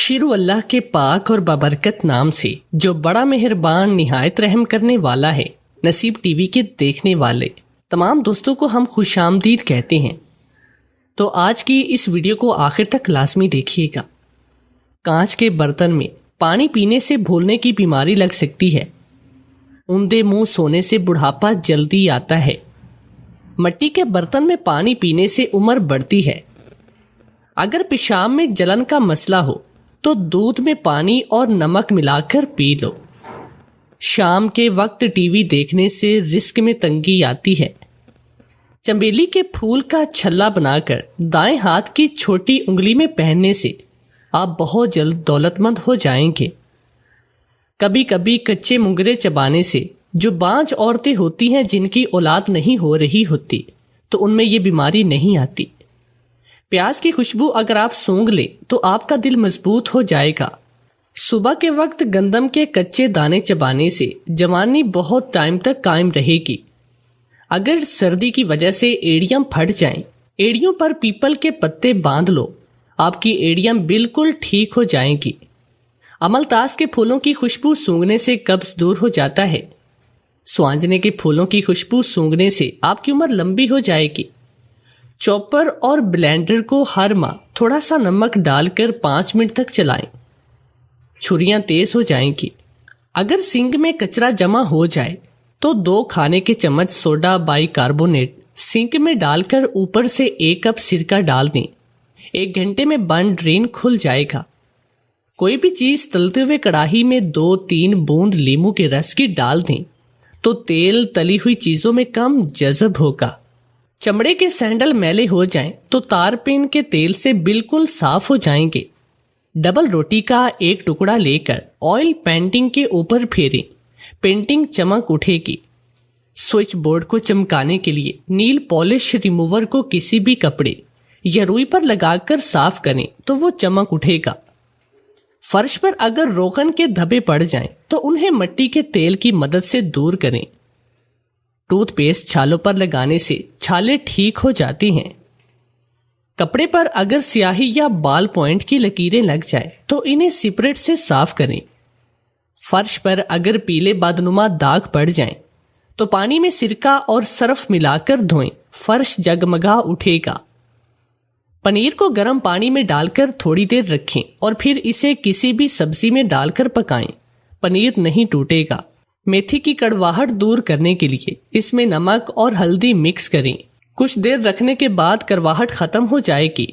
شروع اللہ کے پاک اور بابرکت نام سے جو بڑا مہربان نہایت رحم کرنے والا ہے۔ نصیب ٹی وی کے دیکھنے والے تمام دوستوں کو ہم خوش آمدید کہتے ہیں۔ تو آج کی اس ویڈیو کو آخر تک لازمی دیکھیے گا۔ کانچ کے برتن میں پانی پینے سے بھولنے کی بیماری لگ سکتی ہے۔ اوندھے منہ سونے سے بڑھاپا جلدی آتا ہے۔ مٹی کے برتن میں پانی پینے سے عمر بڑھتی ہے۔ اگر پیشاب میں جلن کا مسئلہ ہو تو دودھ میں پانی اور نمک ملا کر پی لو۔ شام کے وقت ٹی وی دیکھنے سے رزق میں تنگی آتی ہے۔ چنبیلی کے پھول کا چھلا بنا کر دائیں ہاتھ کی چھوٹی انگلی میں پہننے سے آپ بہت جلد دولت مند ہو جائیں گے۔ کبھی کبھی کچے مونگرے چبانے سے جو بانجھ عورتیں ہوتی ہیں جن کی اولاد نہیں ہو رہی ہوتی تو ان میں یہ بیماری نہیں آتی۔ پیاز کی خوشبو اگر آپ سونگھ لیں تو آپ کا دل مضبوط ہو جائے گا۔ صبح کے وقت گندم کے کچے دانے چبانے سے جوانی بہت ٹائم تک قائم رہے گی۔ اگر سردی کی وجہ سے ایڑیاں پھٹ جائیں، ایڑیوں پر پیپل کے پتے باندھ لو، آپ کی ایڑیاں بالکل ٹھیک ہو جائیں گی۔ املتاس کے پھولوں کی خوشبو سونگھنے سے قبض دور ہو جاتا ہے۔ سوانجنے کے پھولوں کی خوشبو سونگھنے سے آپ کی عمر لمبی ہو جائے گی۔ چاپر اور بلینڈر کو ہر ماہ تھوڑا سا نمک ڈال کر 5 منٹ تک چلائیں، چھریاں تیز ہو جائیں گی۔ اگر سنک میں کچرا جمع ہو جائے تو 2 کھانے کے چمچ سوڈا بائی کاربونیٹ سنک میں ڈال کر اوپر سے 1 کپ سرکہ ڈال دیں۔ 1 گھنٹے میں بند ڈرین کھل جائے گا۔ کوئی بھی چیز تلتے ہوئے کڑاہی میں 2-3 بوند لیموں کے رس کی ڈال دیں تو تیل تلی ہوئی چیزوں میں کم جذب ہوگا۔ چمڑے کے سینڈل میلے ہو جائیں تو تار پین کے تیل سے بالکل صاف ہو جائیں گے۔ ڈبل روٹی کا 1 ٹکڑا لے کر آئل پینٹنگ کے اوپر پھیریں، پینٹنگ چمک اٹھے گی۔ سوئچ بورڈ کو چمکانے کے لیے نیل پالش ریموور کو کسی بھی کپڑے یا روئی پر لگا کر صاف کریں تو وہ چمک اٹھے گا۔ فرش پر اگر روغن کے دھبے پڑ جائیں تو انہیں مٹی کے تیل کی مدد سے دور کریں۔ ٹوتھ پیسٹ چھالوں پر لگانے سے چھالے ٹھیک ہو جاتی ہیں۔ کپڑے پر اگر سیاہی یا بال پوائنٹ کی لکیریں لگ جائیں تو انہیں سپریٹ سے صاف کریں۔ فرش پر اگر پیلے بدنما داغ پڑ جائیں تو پانی میں سرکہ اور سرف ملا کر دھوئیں، فرش جگمگا اٹھے گا۔ پنیر کو گرم پانی میں ڈال کر تھوڑی دیر رکھیں اور پھر اسے کسی بھی سبزی میں ڈال کر پکائیں، پنیر نہیں ٹوٹے گا۔ میتھی کی کڑواہٹ دور کرنے کے لیے اس میں نمک اور ہلدی مکس کریں، کچھ دیر رکھنے کے بعد کڑواہٹ ختم ہو جائے گی۔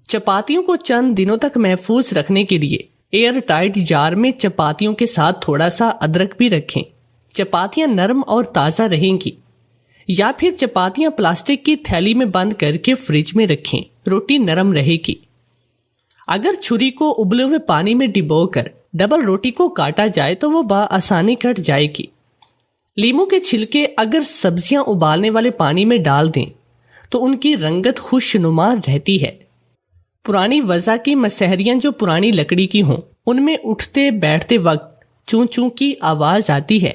چپاتیوں کو چند دنوں تک محفوظ رکھنے کے لیے ایئر ٹائٹ جار میں چپاتیوں کے ساتھ تھوڑا سا ادرک بھی رکھیں، چپاتیاں نرم اور تازہ رہیں گی۔ یا پھر چپاتیاں پلاسٹک کی تھیلی میں بند کر کے فریج میں رکھیں، روٹی نرم رہے گی۔ اگر چھری کو ابلے ہوئے پانی میں ڈبو کر ڈبل روٹی کو کاٹا جائے تو وہ بآسانی کٹ جائے گی۔ لیموں کے چھلکے اگر سبزیاں ابالنے والے پانی میں ڈال دیں تو ان کی رنگت خوشنما رہتی ہے۔ پرانی وضع کی مسحریاں جو پرانی لکڑی کی ہوں ان میں اٹھتے بیٹھتے وقت چون چون کی آواز آتی ہے،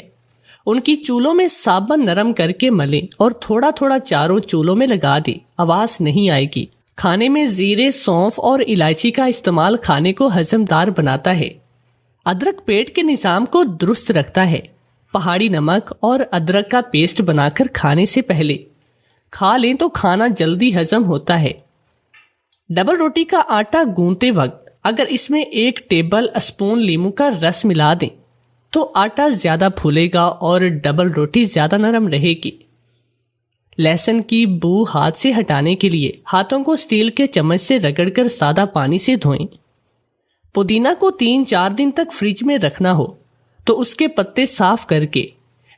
ان کی چولوں میں صابن نرم کر کے ملیں اور تھوڑا تھوڑا چاروں چولوں میں لگا دیں، آواز نہیں آئے گی۔ کھانے میں زیرے، سونف اور الائچی کا استعمال کھانے کو ہضم دار بناتا ہے۔ ادرک پیٹ کے نظام کو درست رکھتا ہے۔ پہاڑی نمک اور ادرک کا پیسٹ بنا کر کھانے سے پہلے کھا لیں تو کھانا جلدی ہضم ہوتا ہے۔ ڈبل روٹی کا آٹا گوندتے وقت اگر اس میں 1 ٹیبل اسپون لیموں کا رس ملا دیں تو آٹا زیادہ پھولے گا اور ڈبل روٹی زیادہ نرم رہے گی۔ لہسن کی بو ہاتھ سے ہٹانے کے لیے ہاتھوں کو سٹیل کے چمچ سے رگڑ کر سادہ پانی سے دھوئیں۔ پودینہ کو 3-4 دن تک فریج میں رکھنا ہو تو اس کے پتے صاف کر کے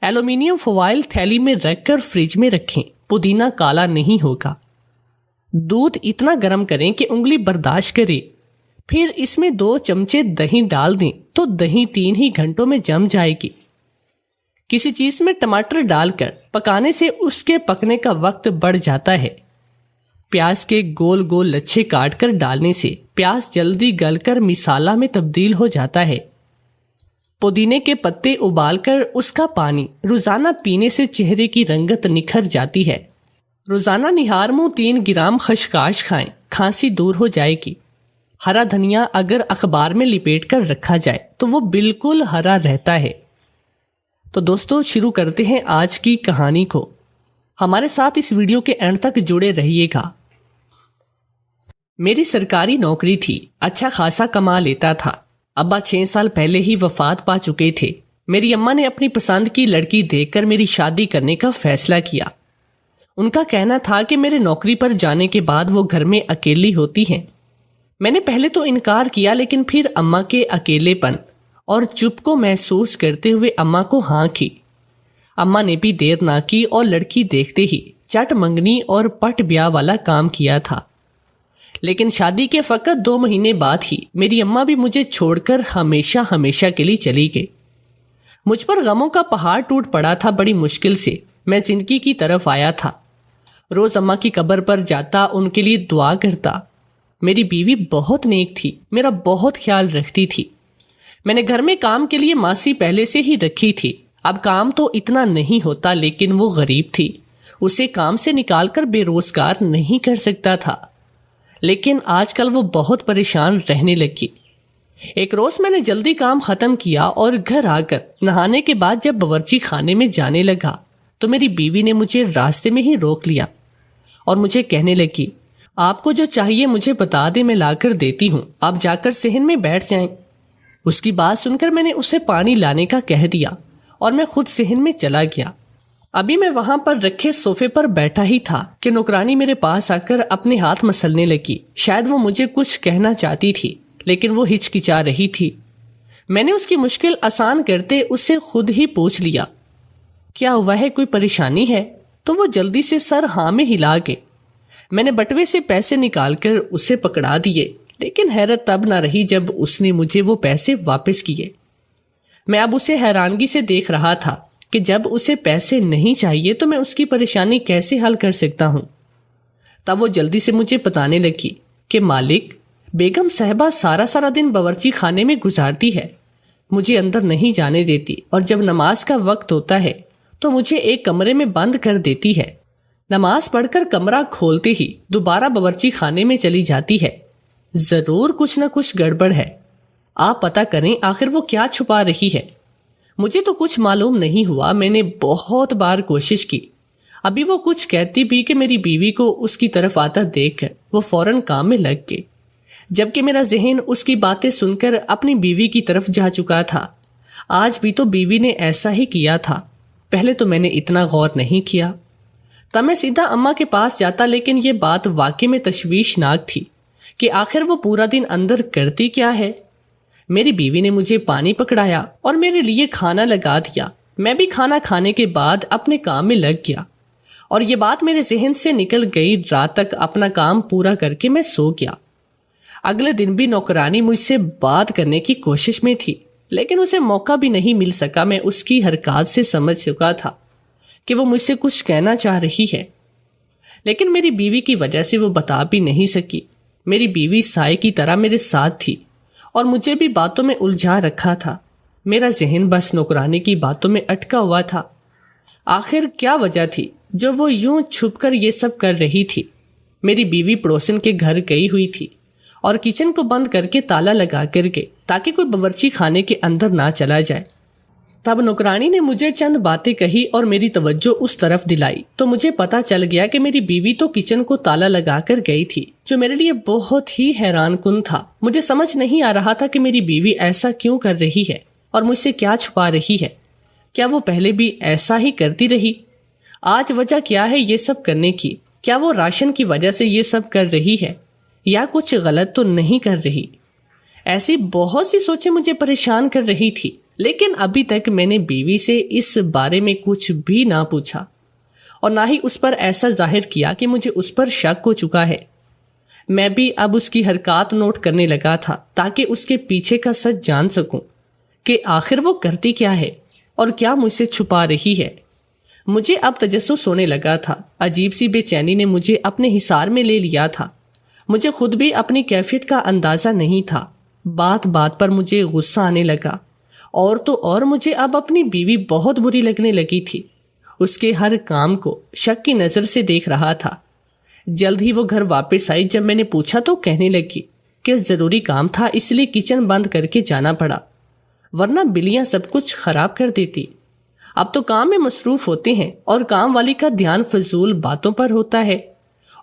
ایلومینیم فوائل تھیلی میں رکھ کر فریج میں رکھیں، پودینہ کالا نہیں ہوگا۔ دودھ اتنا گرم کریں کہ انگلی برداشت کرے، پھر اس میں 2 چمچے دہی ڈال دیں تو دہی 3 ہی گھنٹوں میں جم جائے گی۔ کسی چیز میں ٹماٹر ڈال کر پکانے سے اس کے پکنے کا وقت بڑھ جاتا ہے۔ پیاز کے گول گول لچھے کاٹ کر ڈالنے سے پیاز جلدی گل کر مسالہ میں تبدیل ہو جاتا ہے۔ پودینے کے پتے ابال کر اس کا پانی روزانہ پینے سے چہرے کی رنگت نکھر جاتی ہے۔ روزانہ نہار منہ 3 گرام خشخاش کھائیں، کھانسی دور ہو جائے گی۔ ہرا دھنیا اگر اخبار میں لپیٹ کر رکھا جائے تو وہ بالکل ہرا رہتا ہے۔ تو دوستو شروع کرتے ہیں آج کی کہانی کو۔ ہمارے ساتھ اس ویڈیو کے اینڈ تک جڑے رہیے گا۔ میری سرکاری نوکری تھی، اچھا خاصا کما لیتا تھا۔ ابا 6 سال پہلے ہی وفات پا چکے تھے۔ میری اماں نے اپنی پسند کی لڑکی دیکھ کر میری شادی کرنے کا فیصلہ کیا۔ ان کا کہنا تھا کہ میرے نوکری پر جانے کے بعد وہ گھر میں اکیلی ہوتی ہیں۔ میں نے پہلے تو انکار کیا، لیکن پھر اماں کے اکیلے پن اور چپ کو محسوس کرتے ہوئے اماں کو ہاں کی۔ اماں نے بھی دیر نہ کی اور لڑکی دیکھتے ہی چٹ منگنی اور پٹ بیاہ والا کام کیا تھا۔ لیکن شادی کے فقط 2 مہینے بعد ہی میری اماں بھی مجھے چھوڑ کر ہمیشہ کے لیے چلی گئی۔ مجھ پر غموں کا پہاڑ ٹوٹ پڑا تھا۔ بڑی مشکل سے میں زندگی کی طرف آیا تھا۔ روز اماں کی قبر پر جاتا، ان کے لیے دعا کرتا۔ میری بیوی بہت نیک تھی، میرا بہت خیال رکھتی تھی۔ میں نے گھر میں کام کے لیے ماسی پہلے سے ہی رکھی تھی۔ اب کام تو اتنا نہیں ہوتا، لیکن وہ غریب تھی، اسے کام سے نکال کر بے روزگار نہیں کر سکتا تھا۔ لیکن آج کل وہ بہت پریشان رہنے لگی۔ ایک روز میں نے جلدی کام ختم کیا اور گھر آ کر نہانے کے بعد جب باورچی خانے میں جانے لگا تو میری بیوی نے مجھے راستے میں ہی روک لیا اور مجھے کہنے لگی، آپ کو جو چاہیے مجھے بتا دیں، میں لا کر دیتی ہوں، آپ جا کر صحن میں بیٹھ جائیں۔ اس کی بات سن کر میں نے اسے پانی لانے کا کہہ دیا اور میں خود صحن میں چلا گیا۔ ابھی میں وہاں پر رکھے صوفے پر بیٹھا ہی تھا کہ نوکرانی میرے پاس آ کر اپنے ہاتھ مسلنے لگی۔ شاید وہ مجھے کچھ کہنا چاہتی تھی، لیکن وہ ہچکچا رہی تھی۔ میں نے اس کی مشکل آسان کرتے اس سے خود ہی پوچھ لیا، کیا ہوا ہے، کوئی پریشانی ہے؟ تو وہ جلدی سے سر ہاں میں ہلا گئے۔ میں نے بٹوے سے پیسے نکال کر اسے پکڑا دیے، لیکن حیرت تب نہ رہی جب اس نے مجھے وہ پیسے واپس کیے۔ میں اب اسے حیرانگی سے دیکھ رہا تھا کہ جب اسے پیسے نہیں چاہیے تو میں اس کی پریشانی کیسے حل کر سکتا ہوں۔ تب وہ جلدی سے مجھے بتانے لگی کہ مالک، بیگم صاحبہ سارا دن باورچی خانے میں گزارتی ہے، مجھے اندر نہیں جانے دیتی، اور جب نماز کا وقت ہوتا ہے تو مجھے ایک کمرے میں بند کر دیتی ہے۔ نماز پڑھ کر کمرہ کھولتے ہی دوبارہ باورچی خانے میں چلی جاتی ہے۔ ضرور کچھ نہ کچھ گڑبڑ ہے، آپ پتہ کریں آخر وہ کیا چھپا رہی ہے۔ مجھے تو کچھ معلوم نہیں ہوا۔ میں نے بہت بار کوشش کی۔ ابھی وہ کچھ کہتی بھی کہ میری بیوی کو اس کی طرف آتا دیکھ کر وہ فوراً کام میں لگ گئی، جبکہ میرا ذہن اس کی باتیں سن کر اپنی بیوی کی طرف جا چکا تھا۔ آج بھی تو بیوی نے ایسا ہی کیا تھا۔ پہلے تو میں نے اتنا غور نہیں کیا۔ تب میں سیدھا اماں کے پاس جاتا، لیکن یہ بات واقعی میں تشویشناک تھی کہ آخر وہ پورا دن اندر کرتی کیا ہے۔ میری بیوی نے مجھے پانی پکڑایا اور میرے لیے کھانا لگا دیا۔ میں بھی کھانا کھانے کے بعد اپنے کام میں لگ گیا اور یہ بات میرے ذہن سے نکل گئی۔ رات تک اپنا کام پورا کر کے میں سو گیا۔ اگلے دن بھی نوکرانی مجھ سے بات کرنے کی کوشش میں تھی، لیکن اسے موقع بھی نہیں مل سکا۔ میں اس کی حرکات سے سمجھ چکا تھا کہ وہ مجھ سے کچھ کہنا چاہ رہی ہے، لیکن میری بیوی کی وجہ سے وہ بتا بھی نہیں سکی۔ میری بیوی سائے کی طرح میرے ساتھ تھی اور مجھے بھی باتوں میں الجھا رکھا تھا۔ میرا ذہن بس نوکرانی کی باتوں میں اٹکا ہوا تھا۔ آخر کیا وجہ تھی جو وہ یوں چھپ کر یہ سب کر رہی تھی؟ میری بیوی پڑوسن کے گھر گئی ہوئی تھی اور کچن کو بند کر کے تالا لگا کر گئی تاکہ کوئی باورچی خانے کے اندر نہ چلا جائے۔ تب نوکرانی نے مجھے چند باتیں کہی اور میری توجہ اس طرف دلائی تو مجھے پتا چل گیا کہ میری بیوی تو کچن کو تالا لگا کر گئی تھی، جو میرے لیے بہت ہی حیران کن تھا۔ مجھے سمجھ نہیں آ رہا تھا کہ میری بیوی ایسا کیوں کر رہی ہے اور مجھ سے کیا چھپا رہی ہے۔ کیا وہ پہلے بھی ایسا ہی کرتی رہی؟ آج وجہ کیا ہے یہ سب کرنے کی؟ کیا وہ راشن کی وجہ سے یہ سب کر رہی ہے یا کچھ غلط تو نہیں کر رہی؟ ایسی بہت سی سوچیں مجھے پریشان کر رہی تھی، لیکن ابھی تک میں نے بیوی سے اس بارے میں کچھ بھی نہ پوچھا اور نہ ہی اس پر ایسا ظاہر کیا کہ مجھے اس پر شک ہو چکا ہے۔ میں بھی اب اس کی حرکات نوٹ کرنے لگا تھا تاکہ اس کے پیچھے کا سچ جان سکوں کہ آخر وہ کرتی کیا ہے اور کیا مجھ سے چھپا رہی ہے۔ مجھے اب تجسس ہونے لگا تھا۔ عجیب سی بے چینی نے مجھے اپنے حصار میں لے لیا تھا۔ مجھے خود بھی اپنی کیفیت کا اندازہ نہیں تھا۔ بات بات پر مجھے غصہ آنے لگا، اور تو اور مجھے اب اپنی بیوی بہت بری لگنے لگی تھی۔ اس کے ہر کام کو شک کی نظر سے دیکھ رہا تھا۔ جلد ہی وہ گھر واپس آئی۔ جب میں نے پوچھا تو کہنے لگی، کہ ضروری کام تھا اس لیے کچن بند کر کے جانا پڑا، ورنہ بلیاں سب کچھ خراب کر دیتی۔ اب تو کام میں مصروف ہوتے ہیں اور کام والی کا دھیان فضول باتوں پر ہوتا ہے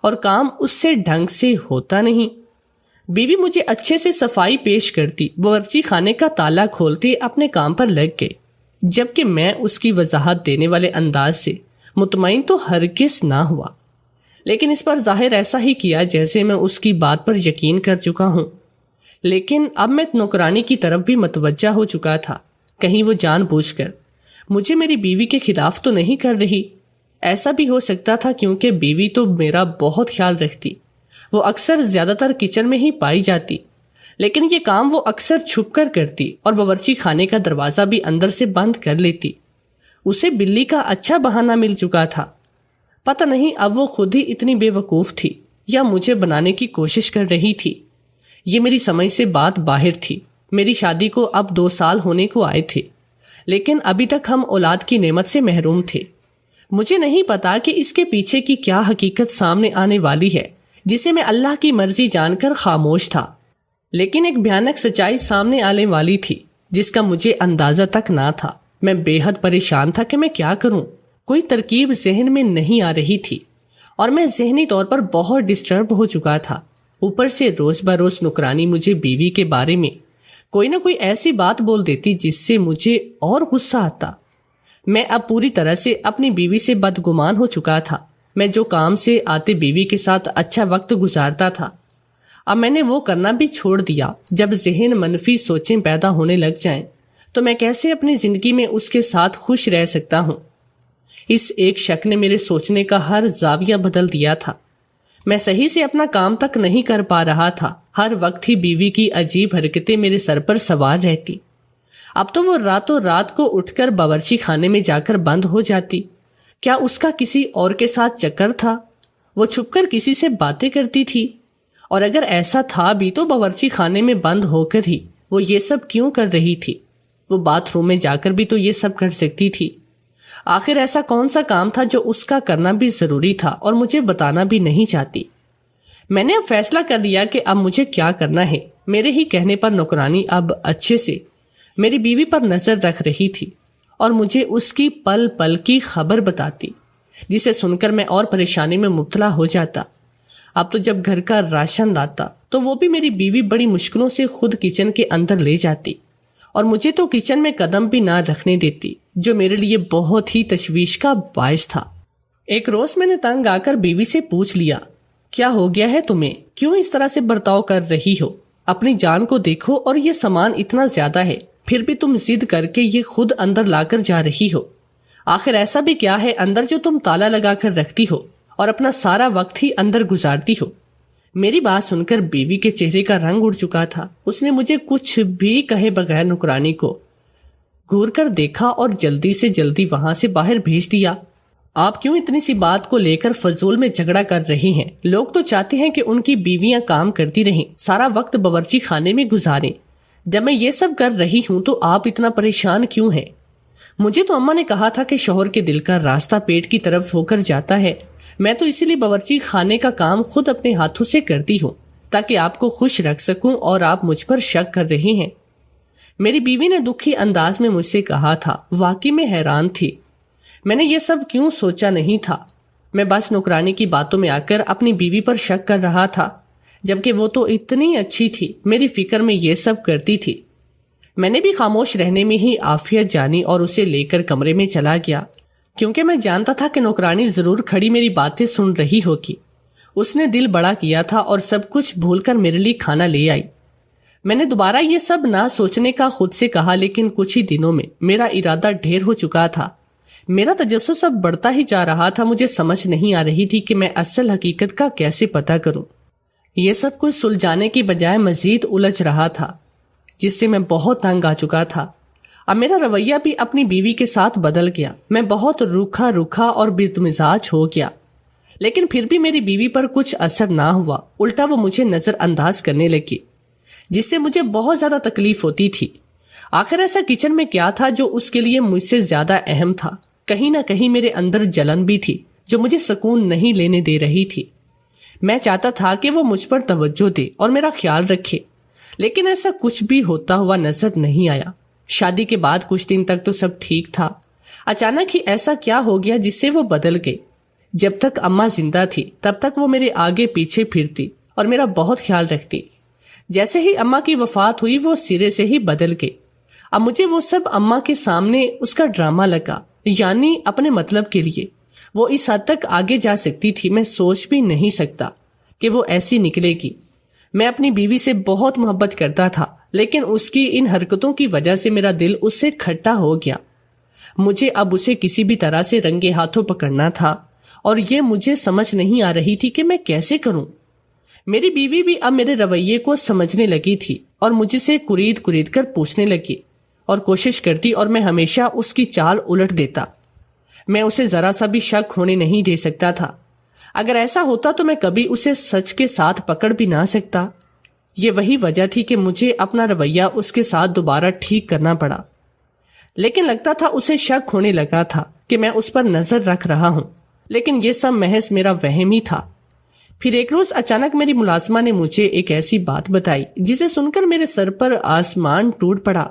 اور کام اس سے ڈھنگ سے ہوتا نہیں۔ بیوی مجھے اچھے سے صفائی پیش کرتی، باورچی خانے کا تالا کھولتے اپنے کام پر لگ گئے، جبکہ میں اس کی وضاحت دینے والے انداز سے مطمئن تو ہرگز نہ ہوا، لیکن اس پر ظاہر ایسا ہی کیا جیسے میں اس کی بات پر یقین کر چکا ہوں۔ لیکن اب میں نوکرانی کی طرف بھی متوجہ ہو چکا تھا، کہیں وہ جان بوجھ کر مجھے میری بیوی کے خلاف تو نہیں کر رہی۔ ایسا بھی ہو سکتا تھا کیونکہ بیوی تو میرا بہت خیال رکھتی، وہ اکثر زیادہ تر کچن میں ہی پائی جاتی، لیکن یہ کام وہ اکثر چھپ کر کرتی اور باورچی خانے کا دروازہ بھی اندر سے بند کر لیتی۔ اسے بلی کا اچھا بہانہ مل چکا تھا۔ پتہ نہیں اب وہ خود ہی اتنی بے وقوف تھی یا مجھے بنانے کی کوشش کر رہی تھی۔ یہ میری سمجھ سے بات باہر تھی۔ میری شادی کو اب 2 سال ہونے کو آئے تھے، لیکن ابھی تک ہم اولاد کی نعمت سے محروم تھے۔ مجھے نہیں پتا کہ اس کے پیچھے کی کیا حقیقت سامنے آنے والی ہے جسے میں اللہ کی مرضی جان کر خاموش تھا، لیکن ایک بھیانک سچائی سامنے آنے والی تھی جس کا مجھے اندازہ تک نہ تھا۔ میں بے حد پریشان تھا کہ میں کیا کروں، کوئی ترکیب ذہن میں نہیں آ رہی تھی اور میں ذہنی طور پر بہت ڈسٹرب ہو چکا تھا۔ اوپر سے روز بروز نکرانی مجھے بیوی کے بارے میں کوئی نہ کوئی ایسی بات بول دیتی جس سے مجھے اور غصہ آتا۔ میں اب پوری طرح سے اپنی بیوی سے بدگمان ہو چکا تھا۔ میں جو کام سے آتے بیوی کے ساتھ اچھا وقت گزارتا تھا، اب میں نے وہ کرنا بھی چھوڑ دیا۔ جب ذہن منفی سوچیں پیدا ہونے لگ جائیں تو میں کیسے اپنی زندگی میں اس کے ساتھ خوش رہ سکتا ہوں؟ اس ایک شک نے میرے سوچنے کا ہر زاویہ بدل دیا تھا۔ میں صحیح سے اپنا کام تک نہیں کر پا رہا تھا۔ ہر وقت ہی بیوی کی عجیب حرکتیں میرے سر پر سوار رہتی۔ اب تو وہ راتوں رات کو اٹھ کر باورچی خانے میں جا کر بند ہو جاتی۔ کیا اس کا کسی اور کے ساتھ چکر تھا؟ وہ چھپ کر کسی سے باتیں کرتی تھی؟ اور اگر ایسا تھا بھی تو باورچی خانے میں بند ہو کر ہی وہ یہ سب کیوں کر رہی تھی؟ وہ باتھ روم میں جا کر بھی تو یہ سب کر سکتی تھی۔ آخر ایسا کون سا کام تھا جو اس کا کرنا بھی ضروری تھا اور مجھے بتانا بھی نہیں چاہتی؟ میں نے اب فیصلہ کر لیا کہ اب مجھے کیا کرنا ہے۔ میرے ہی کہنے پر نوکرانی اب اچھے سے میری بیوی پر نظر رکھ رہی تھی اور مجھے اس کی پل پل کی خبر بتاتی، جسے سن کر میں اور پریشانی میں مبتلا ہو جاتا۔ اب تو جب گھر کا راشن لاتا تو وہ بھی میری بیوی بڑی مشکلوں سے خود کچن کے اندر لے جاتی اور مجھے تو کچن میں قدم بھی نہ رکھنے دیتی، جو میرے لیے بہت ہی تشویش کا باعث تھا۔ ایک روز میں نے تنگ آ کر بیوی سے پوچھ لیا، کیا ہو گیا ہے تمہیں؟ کیوں اس طرح سے برتاؤ کر رہی ہو؟ اپنی جان کو دیکھو، اور یہ سامان اتنا زیادہ ہے پھر بھی تم ضد کر کے یہ خود اندر لا کر جا رہی ہو۔ آخر ایسا بھی کیا ہے اندر جو تم تالا لگا کر رکھتی ہو اور اپنا سارا وقت ہی اندر گزارتی ہو؟ میری بات سن کر بیوی کے چہرے کا رنگ اڑ چکا تھا۔ اس نے مجھے کچھ بھی کہے بغیر نوکرانی کو گھور کر دیکھا اور جلدی سے جلدی وہاں سے باہر بھیج دیا۔ آپ کیوں اتنی سی بات کو لے کر فضول میں جھگڑا کر رہے ہیں؟ لوگ تو چاہتے ہیں کہ ان کی بیویاں کام کرتی رہیں، سارا وقت باورچی خانے میں گزاریں۔ جب میں یہ سب کر رہی ہوں تو آپ اتنا پریشان کیوں ہیں؟ مجھے تو اماں نے کہا تھا کہ شوہر کے دل کا راستہ پیٹ کی طرف ہو کر جاتا ہے۔ میں تو اسی لیے باورچی خانے کا کام خود اپنے ہاتھوں سے کرتی ہوں تاکہ آپ کو خوش رکھ سکوں، اور آپ مجھ پر شک کر رہے ہیں۔ میری بیوی نے دکھی انداز میں مجھ سے کہا تھا۔ واقعی میں حیران تھی۔ میں نے یہ سب کیوں سوچا نہیں تھا؟ میں بس نوکرانی کی باتوں میں آ کر اپنی بیوی پر شک کر رہا تھا، جبکہ وہ تو اتنی اچھی تھی، میری فکر میں یہ سب کرتی تھی۔ میں نے بھی خاموش رہنے میں ہی عافیت جانی اور اسے لے کر کمرے میں چلا گیا، کیونکہ میں جانتا تھا کہ نوکرانی ضرور کھڑی میری باتیں سن رہی ہوگی۔ اس نے دل بڑا کیا تھا اور سب کچھ بھول کر میرے لیے کھانا لے آئی۔ میں نے دوبارہ یہ سب نہ سوچنے کا خود سے کہا، لیکن کچھ ہی دنوں میں میرا ارادہ ڈھیر ہو چکا تھا۔ میرا تجسس اب بڑھتا ہی جا رہا تھا۔ مجھے سمجھ نہیں آ رہی تھی کہ میں اصل حقیقت کا کیسے پتہ کروں۔ یہ سب کچھ سلجھانے کی بجائے مزید الجھ رہا تھا، جس سے میں بہت تنگ آ چکا تھا۔ اب میرا رویہ بھی اپنی بیوی کے ساتھ بدل گیا۔ میں بہت روکھا اور بدمزاج ہو گیا، لیکن پھر بھی میری بیوی پر کچھ اثر نہ ہوا۔ الٹا وہ مجھے نظر انداز کرنے لگی، جس سے مجھے بہت زیادہ تکلیف ہوتی تھی۔ آخر ایسا کچن میں کیا تھا جو اس کے لیے مجھ سے زیادہ اہم تھا؟ کہیں نہ کہیں میرے اندر جلن بھی تھی جو مجھے سکون نہیں لینے دے رہی تھی۔ میں چاہتا تھا کہ وہ مجھ پر توجہ دے اور میرا خیال رکھے، لیکن ایسا کچھ بھی ہوتا ہوا نظر نہیں آیا۔ شادی کے بعد کچھ دن تک تو سب ٹھیک تھا، اچانک ہی ایسا کیا ہو گیا جس سے وہ بدل گئی۔ جب تک اماں زندہ تھی تب تک وہ میرے آگے پیچھے پھرتی اور میرا بہت خیال رکھتی۔ جیسے ہی اماں کی وفات ہوئی وہ سرے سے ہی بدل گئی۔ اب مجھے وہ سب اماں کے سامنے اس کا ڈرامہ لگا، یعنی اپنے مطلب کے لیے۔ وہ اس حد تک آگے جا سکتی تھی، میں سوچ بھی نہیں سکتا کہ وہ ایسی نکلے گی۔ میں اپنی بیوی سے بہت محبت کرتا تھا، لیکن اس کی ان حرکتوں کی وجہ سے میرا دل اس سے کھٹا ہو گیا۔ مجھے اب اسے کسی بھی طرح سے رنگے ہاتھوں پکڑنا تھا، اور یہ مجھے سمجھ نہیں آ رہی تھی کہ میں کیسے کروں۔ میری بیوی بھی اب میرے رویے کو سمجھنے لگی تھی اور مجھ سے کرید کرید کر پوچھنے لگی اور کوشش کرتی، اور میں ہمیشہ اس کی چال الٹ دیتا۔ میں اسے ذرا سا بھی شک ہونے نہیں دے سکتا تھا۔ اگر ایسا ہوتا تو میں کبھی اسے سچ کے ساتھ پکڑ بھی نہ سکتا۔ یہ وہی وجہ تھی کہ مجھے اپنا رویہ اس کے ساتھ دوبارہ ٹھیک کرنا پڑا، لیکن لگتا تھا اسے شک ہونے لگا تھا کہ میں اس پر نظر رکھ رہا ہوں، لیکن یہ سب محض میرا وہم ہی تھا۔ پھر ایک روز اچانک میری ملازمہ نے مجھے ایک ایسی بات بتائی جسے سن کر میرے سر پر آسمان ٹوٹ پڑا۔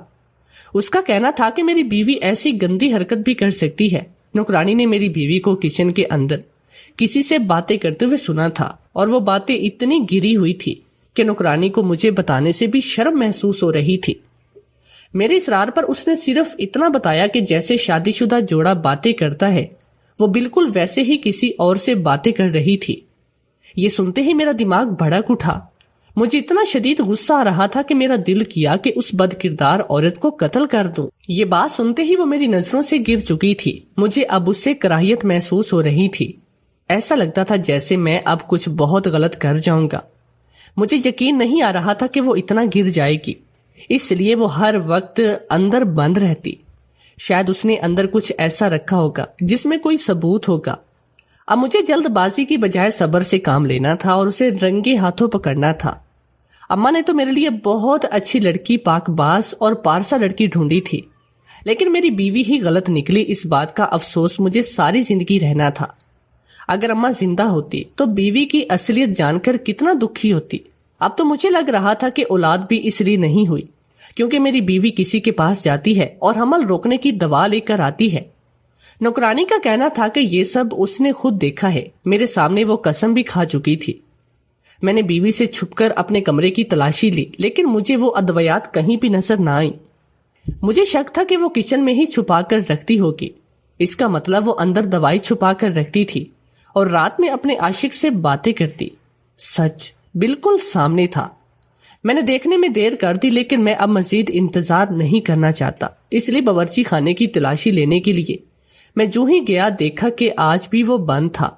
اس کا کہنا تھا کہ میری بیوی ایسی گندی حرکت بھی کر سکتی ہے۔ نوکرانی نے میری بیوی کو کچن کے اندر کسی سے باتیں کرتے ہوئے سنا تھا، اور وہ باتیں اتنی گری ہوئی تھی کہ نوکرانی کو مجھے بتانے سے بھی شرم محسوس ہو رہی تھی۔ میرے اصرار پر اس نے صرف اتنا بتایا کہ جیسے شادی شدہ جوڑا باتیں کرتا ہے، وہ بالکل ویسے ہی کسی اور سے باتیں کر رہی تھی۔ یہ سنتے ہی میرا دماغ بھڑک اٹھا۔ مجھے اتنا شدید غصہ آ رہا تھا کہ میرا دل کیا کہ اس بد کردار عورت کو قتل کر دوں۔ یہ بات سنتے ہی وہ میری نظروں سے گر چکی تھی۔ مجھے اب اس سے کراہیت محسوس ہو رہی تھی۔ ایسا لگتا تھا جیسے میں اب کچھ بہت غلط کر جاؤں گا۔ مجھے یقین نہیں آ رہا تھا کہ وہ اتنا گر جائے گی، اس لیے وہ ہر وقت اندر بند رہتی۔ شاید اس نے اندر کچھ ایسا رکھا ہوگا جس میں کوئی ثبوت ہوگا۔ اب مجھے جلد بازی کی بجائے صبر سے کام لینا تھا اور اسے رنگے ہاتھوں پکڑنا تھا۔ اماں نے تو میرے لیے بہت اچھی لڑکی، پاک باز اور پارسا لڑکی ڈھونڈی تھی، لیکن میری بیوی ہی غلط نکلی۔ اس بات کا افسوس مجھے ساری زندگی رہنا تھا۔ اگر اماں زندہ ہوتی تو بیوی کی اصلیت جان کر کتنا دکھی ہوتی۔ اب تو مجھے لگ رہا تھا کہ اولاد بھی اس لیے نہیں ہوئی کیونکہ میری بیوی کسی کے پاس جاتی ہے اور حمل روکنے کی دوا لے کر آتی ہے۔ نوکرانی کا کہنا تھا کہ یہ سب اس نے خود دیکھا ہے، میرے سامنے وہ قسم بھی کھا چکی تھی۔ میں نے بیوی سے چھپ کر اپنے کمرے کی تلاشی لی، لیکن مجھے وہ ادویات کہیں بھی نظر نہ آئیں۔ مجھے شک تھا کہ وہ کچن میں ہی چھپا کر رکھتی ہوگی۔ اس کا مطلب وہ اندر دوائی چھپا کر رکھتی تھی اور رات میں اپنے عاشق سے باتیں کرتی۔ سچ بالکل سامنے تھا۔ میں نے دیکھنے میں دیر کر دی، لیکن میں اب مزید انتظار نہیں کرنا چاہتا، اس لیے باورچی خانے کی تلاشی لینے کے لیے میں جو ہی گیا دیکھا کہ آج بھی وہ بند تھا۔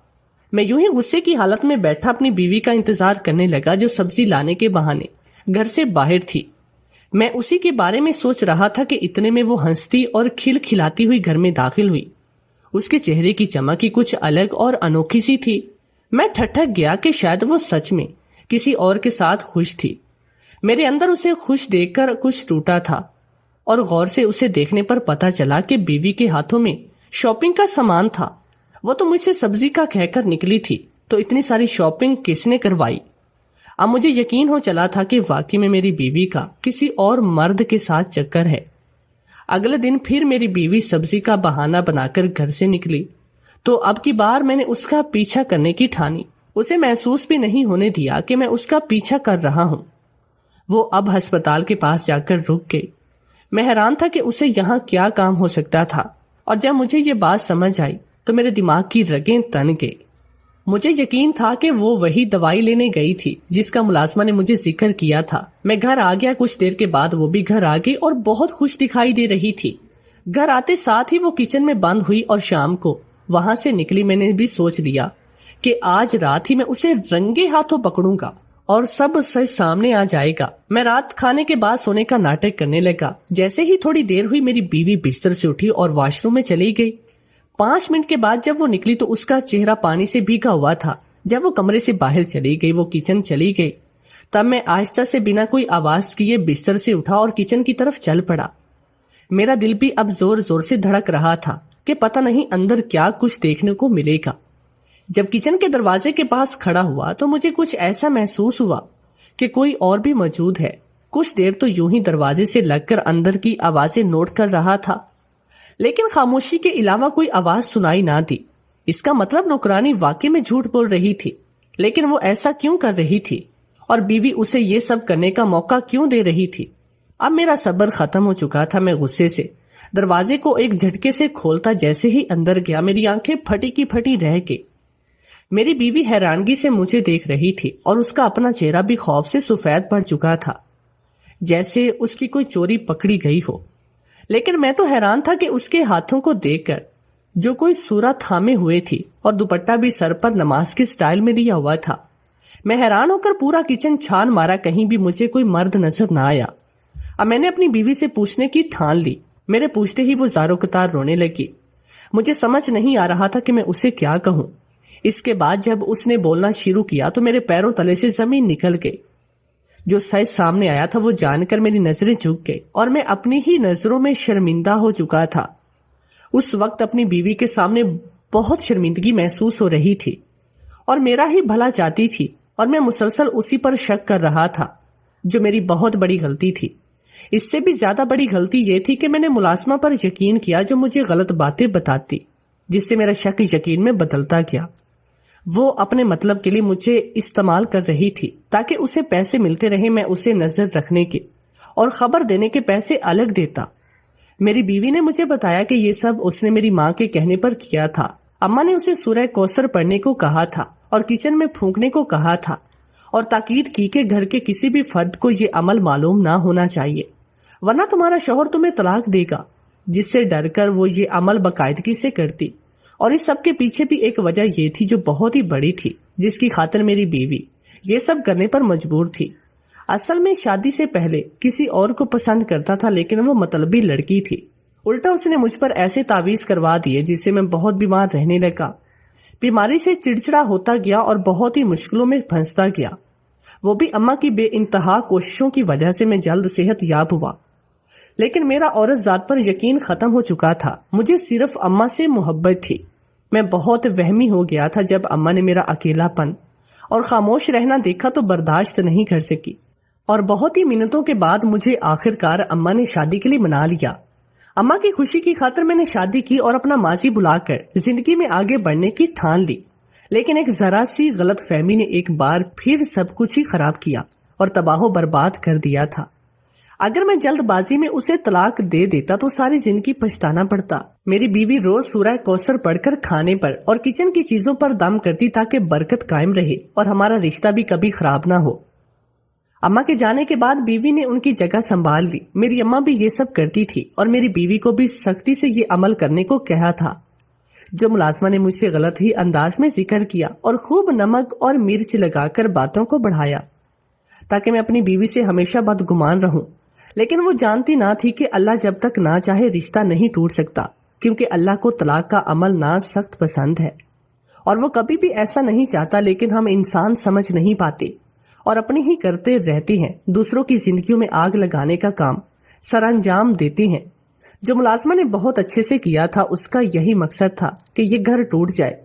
میں یوں ہی غصے کی حالت میں بیٹھا اپنی بیوی کا انتظار کرنے لگا جو سبزی لانے کے بہانے گھر سے باہر تھی۔ میں اسی کے بارے میں سوچ رہا تھا کہ اتنے میں وہ ہنستی اور کھل کھلاتی ہوئی گھر میں داخل ہوئی۔ اس کے چہرے کی چمک ہی کچھ الگ اور انوکھی سی تھی۔ میں ٹھٹک گیا کہ شاید وہ سچ میں کسی اور کے ساتھ خوش تھی۔ میرے اندر اسے خوش دیکھ کر کچھ ٹوٹا تھا، اور غور سے اسے دیکھنے پر پتا چلا کہ بیوی کے ہاتھوں میں شاپنگ کا سامان تھا۔ وہ تو مجھ سے سبزی کا کہہ کر نکلی تھی، تو اتنی ساری شاپنگ کس نے کروائی؟ اب مجھے یقین ہو چلا تھا کہ واقعی میں میری بیوی کا کسی اور مرد کے ساتھ چکر ہے۔ اگلے دن پھر میری بیوی سبزی کا بہانہ بنا کر گھر سے نکلی، تو اب کی بار میں نے اس کا پیچھا کرنے کی ٹھانی۔ اسے محسوس بھی نہیں ہونے دیا کہ میں اس کا پیچھا کر رہا ہوں۔ وہ اب ہسپتال کے پاس جا کر رک گئی۔ میں حیران تھا کہ اسے یہاں کیا کام ہو سکتا تھا، اور جب مجھے یہ بات سمجھ آئی تو میرے دماغ کی رگیں تن گئی۔ مجھے یقین تھا کہ وہ وہی دوائی لینے گئی تھی جس کا ملازمہ نے مجھے ذکر کیا تھا۔ میں گھر آ گیا، کچھ دیر کے بعد وہ بھی گھر آ گئی اور بہت خوش دکھائی دے رہی تھی۔ گھر آتے ساتھ ہی وہ کچن میں بند ہوئی اور شام کو وہاں سے نکلی۔ میں نے بھی سوچ لیا کہ آج رات ہی میں اسے رنگے ہاتھوں پکڑوں گا اور سب سے سامنے آ جائے گا۔ میں رات کھانے کے بعد سونے کا ناٹک کرنے لگا۔ جیسے ہی تھوڑی دیر ہوئی میری بیوی بستر سے اٹھی اور واش روم میں چلی گئی۔ 5 منٹ کے بعد جب وہ نکلی تو اس کا چہرہ پانی سے بھیگا ہوا تھا۔ جب وہ کمرے سے باہر چلی گئی، وہ کچن چلی گئی، تب میں آہستہ سے بنا کوئی آواز کیے بستر سے اٹھا اور کچن کی طرف چل پڑا۔ میرا دل بھی اب زور زور سے دھڑک رہا تھا کہ پتہ نہیں اندر کیا کچھ دیکھنے کو ملے گا۔ جب کچن کے دروازے کے پاس کھڑا ہوا تو مجھے کچھ ایسا محسوس ہوا کہ کوئی اور بھی موجود ہے۔ کچھ دیر تو یوں ہی دروازے سے لگ کر اندر کی آوازیں نوٹ کر رہا تھا، لیکن خاموشی کے علاوہ کوئی آواز سنائی نہ دی۔ اس کا مطلب نوکرانی واقعی میں جھوٹ بول رہی تھی، لیکن وہ ایسا کیوں کر رہی تھی اور بیوی اسے یہ سب کرنے کا موقع کیوں دے رہی تھی؟ اب میرا صبر ختم ہو چکا تھا۔ میں غصے سے دروازے کو ایک جھٹکے سے کھولتا جیسے ہی اندر گیا، میری آنکھیں پھٹی کی پھٹی رہ گئی۔ میری بیوی حیرانگی سے مجھے دیکھ رہی تھی اور اس کا اپنا چہرہ بھی خوف سے سفید پڑ چکا تھا، جیسے اس کی کوئی چوری پکڑی گئی ہو۔ لیکن میں تو حیران تھا کہ اس کے ہاتھوں کو دیکھ کر، جو کوئی سورت تھامے ہوئے تھی اور دوپٹہ بھی سر پر نماز کے سٹائل میں لیا ہوا تھا۔ میں حیران ہو کر پورا کچن چھان مارا، کہیں بھی مجھے کوئی مرد نظر نہ آیا۔ اب میں نے اپنی بیوی سے پوچھنے کی ٹھان لی۔ میرے پوچھتے ہی وہ زارو قطار رونے لگی۔ مجھے سمجھ نہیں آ رہا تھا کہ میں اسے کیا کہوں۔ اس کے بعد جب اس نے بولنا شروع کیا تو میرے پیروں تلے سے زمین نکل گئی۔ جو سچ سامنے آیا تھا وہ جان کر میری نظریں جھک گئی اور میں اپنی ہی نظروں میں شرمندہ ہو چکا تھا۔ اس وقت اپنی بیوی کے سامنے بہت شرمندگی محسوس ہو رہی تھی اور میرا ہی بھلا چاہتی تھی، اور میں مسلسل اسی پر شک کر رہا تھا، جو میری بہت بڑی غلطی تھی۔ اس سے بھی زیادہ بڑی غلطی یہ تھی کہ میں نے ملازمہ پر یقین کیا، جو مجھے غلط باتیں بتاتی، جس سے میرا شک یقین میں بدلتا گیا۔ وہ اپنے مطلب کے لیے مجھے استعمال کر رہی تھی تاکہ اسے پیسے ملتے رہے، میں اسے نظر رکھنے کے اور خبر دینے کے پیسے الگ دیتا۔ میری بیوی نے مجھے بتایا کہ یہ سب اس نے میری ماں کے کہنے پر کیا تھا۔ اماں نے اسے سورہ کوثر پڑھنے کو کہا تھا اور کچن میں پھونکنے کو کہا تھا، اور تاکید کی کہ گھر کے کسی بھی فرد کو یہ عمل معلوم نہ ہونا چاہیے، ورنہ تمہارا شوہر تمہیں طلاق دے گا، جس سے ڈر کر وہ یہ عمل باقاعدگی سے کرتی۔ اور اس سب کے پیچھے بھی ایک وجہ یہ تھی جو بہت ہی بڑی تھی، جس کی خاطر میری بیوی یہ سب کرنے پر مجبور تھی۔ اصل میں شادی سے پہلے کسی اور کو پسند کرتا تھا، لیکن وہ مطلبی لڑکی تھی۔ الٹا اس نے مجھ پر ایسے تعویذ کروا دیے جس سے میں بہت بیمار رہنے لگا، بیماری سے چڑچڑا ہوتا گیا اور بہت ہی مشکلوں میں پھنستا گیا۔ وہ بھی اماں کی بے انتہا کوششوں کی وجہ سے میں جلد صحت یاب ہوا، لیکن میرا عورت ذات پر یقین ختم ہو چکا تھا۔ مجھے صرف اماں سے محبت تھی۔ میں بہت وہمی ہو گیا تھا۔ جب اماں نے میرا اکیلا پن اور خاموش رہنا دیکھا تو برداشت نہیں کر سکی، اور بہت ہی منتوں کے بعد مجھے آخرکار اماں نے شادی کے لیے منا لیا۔ اماں کی خوشی کی خاطر میں نے شادی کی اور اپنا ماضی بلا کر زندگی میں آگے بڑھنے کی ٹھان لی، لیکن ایک ذرا سی غلط فہمی نے ایک بار پھر سب کچھ ہی خراب کیا اور تباہ و برباد کر دیا تھا۔ اگر میں جلد بازی میں اسے طلاق دے دیتا تو ساری زندگی پچھتانا پڑتا۔ میری بیوی روز سورہ کوثر پڑھ کر کھانے پر اور کچن کی چیزوں پر دم کرتی تاکہ برکت قائم رہے اور ہمارا رشتہ بھی کبھی خراب نہ ہو۔ اماں کے جانے کے بعد بیوی نے ان کی جگہ سنبھال لی۔ میری اماں بھی یہ سب کرتی تھی اور میری بیوی کو بھی سختی سے یہ عمل کرنے کو کہا تھا، جو ملازمہ نے مجھ سے غلط ہی انداز میں ذکر کیا اور خوب نمک اور مرچ لگا کر باتوں کو بڑھایا تاکہ میں اپنی بیوی سے ہمیشہ بدگمان رہوں۔ لیکن وہ جانتی نہ تھی کہ اللہ جب تک نہ چاہے رشتہ نہیں ٹوٹ سکتا، کیونکہ اللہ کو طلاق کا عمل نہ سخت پسند ہے، اور وہ کبھی بھی ایسا نہیں چاہتا، لیکن ہم انسان سمجھ نہیں پاتے اور اپنی ہی کرتے رہتے ہیں، دوسروں کی زندگیوں میں آگ لگانے کا کام سر انجام دیتے ہیں۔ جو ملازمہ نے بہت اچھے سے کیا تھا، اس کا یہی مقصد تھا کہ یہ گھر ٹوٹ جائے۔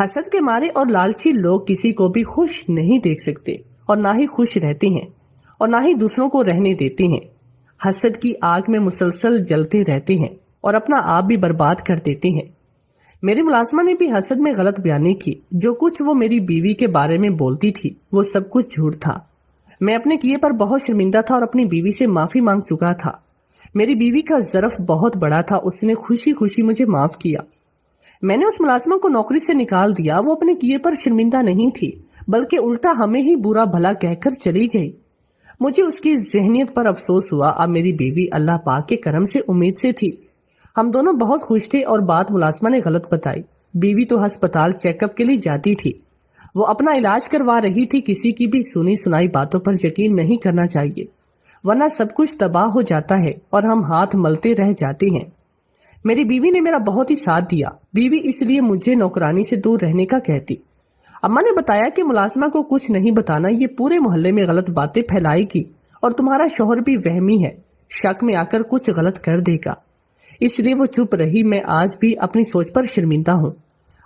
حسد کے مارے اور لالچی لوگ کسی کو بھی خوش نہیں دیکھ سکتے، اور نہ ہی خوش رہتے ہیں اور نہ ہی دوسروں کو رہنے دیتے ہیں۔ حسد کی آگ میں مسلسل جلتے رہتے ہیں اور اپنا آپ بھی برباد کر دیتے ہیں۔ میری ملازمہ نے بھی حسد میں غلط بیانی کی۔ جو کچھ وہ میری بیوی کے بارے میں بولتی تھی وہ سب کچھ جھوٹ تھا۔ میں اپنے کیے پر بہت شرمندہ تھا اور اپنی بیوی سے معافی مانگ چکا تھا۔ میری بیوی کا ظرف بہت بڑا تھا، اس نے خوشی خوشی مجھے معاف کیا۔ میں نے اس ملازمہ کو نوکری سے نکال دیا۔ وہ اپنے کیے پر شرمندہ نہیں تھی، بلکہ الٹا ہمیں ہی برا بھلا کہہ کر چلی گئی۔ مجھے اس کی ذہنیت پر افسوس ہوا۔ اب میری بیوی اللہ پاک کے کرم سے امید سے تھی۔ ہم دونوں بہت خوش تھے، اور بات ملازمہ نے غلط بتائی۔ بیوی تو ہسپتال چیک اپ کے لیے جاتی تھی، وہ اپنا علاج کروا رہی تھی۔ کسی کی بھی سنی سنائی باتوں پر یقین نہیں کرنا چاہیے، ورنہ سب کچھ تباہ ہو جاتا ہے اور ہم ہاتھ ملتے رہ جاتے ہیں۔ میری بیوی نے میرا بہت ہی ساتھ دیا۔ بیوی اس لیے مجھے نوکرانی سے دور رہنے کا کہتی۔ اماں نے بتایا کہ ملازمہ کو کچھ نہیں بتانا، یہ پورے محلے میں غلط باتیں پھیلائے گی، اور تمہارا شوہر بھی وہمی ہے، شک میں آ کر کچھ غلط کر دے گا، اس لیے وہ چپ رہی۔ میں آج بھی اپنی سوچ پر شرمندہ ہوں۔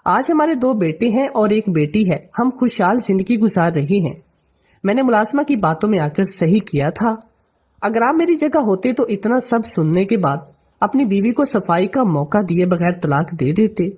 آج ہمارے 2 بیٹے ہیں اور 1 بیٹی ہے. ہم خوشحال زندگی گزار رہے ہیں. میں نے ملازمہ کی باتوں میں آ کر صحیح کیا تھا. اگر آپ میری جگہ ہوتے تو اتنا سب سننے کے بعد اپنی بیوی کو صفائی کا موقع دیے بغیر طلاق دے دیتے.